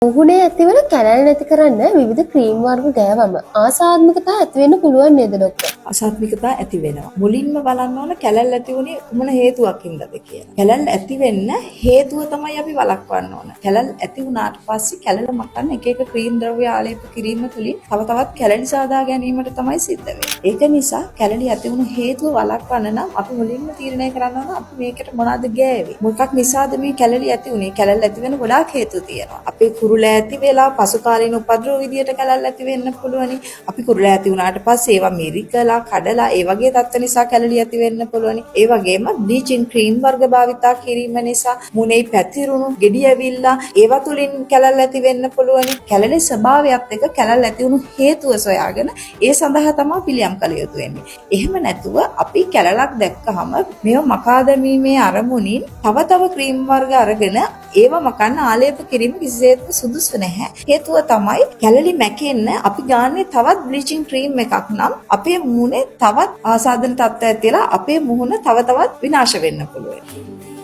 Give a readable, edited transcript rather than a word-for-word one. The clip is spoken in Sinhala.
මුහුණේ ඇතිවන කැලැල් නැති කරන්න විවිධ ක්‍රීම් වර්ග ගෑවම ආසාත්මිකතා ඇති වෙන්න පුළුවන් නේද ડોක්ටර්? අසාත්මිකතා ඇති වෙනවා. මුලින්ම බලන්න ඕන කැලැල් ඇති වුණේ කුමන හේතුවකින්ද කියලා. කැලැල් ඇති වෙන්න හේතුව තමයි අපි වළක්වන්න ඕන. කැලැල් ඇති වුණාට පස්සේ කැලැල මකන්න එක එක ක්‍රීම් ද්‍රව්‍ය ආලේප කිරීම තුලින් තව තවත් කැලැලි සාදා ගැනීමට තමයි සිද්ධ වෙන්නේ. ඒක නිසා කැලැලි ඇති වුණු හේතුව වළක්වන්න නම් අපි මුලින්ම තීරණය කරන්න ඕන අපි මේකට මොනවද ගෑවේ. මොකක් නිසාද මේ කැලැලි ඇති වුණේ? කැලැල් ඇති වෙන ගොඩාක් හේතු තියෙනවා. අපේ කුරුල්ලා ඇති වෙලා පසු කාලීන උපද්‍රව විදියට කැලැල් ඇති වෙන්න පුළුවනි. අපි කුරුල්ලා ඇති වුණාට පස්සේ ඒවා මිරිකලා කඩලා ඒ වගේ තත්ත්ව නිසා කැලැලි ඇති වෙන්න පුළුවනි. ඒ වගේම බ්ලීචින් ක්‍රීම් වර්ග භාවිතා කිරීම නිසා මුනේ පැතිරුණු ගෙඩි ඇවිල්ලා ඒවා තුලින් කැලැල් ඇති වෙන්න පුළුවනි. කැලැලේ ස්වභාවයත් එක්ක කැලැල් ඇති වුණු හේතුව සොයාගෙන ඒ සඳහා තමයි පිළියම් කළ යුතු වෙන්නේ. එහෙම නැතුව අපි කැලලක් දැක්කහම මේව මකා දැමීමේ අරමුණින් තව ක්‍රීම් වර්ග අරගෙන ඒව මකන්න ආලේප කිරීම කිසිසේත්ම සුදුසු නැහැ. හේතුව තමයි කැලලි මැකෙන්න අපි ගාන්නේ තවත් බ්ලීචින් ක්‍රීම් එකක් නම් අපේ මුහුණේ තවත් ආසාදන තත්ත්වයක් තියලා අපේ මුහුණ තව තවත් විනාශ වෙන්න පුළුවන්.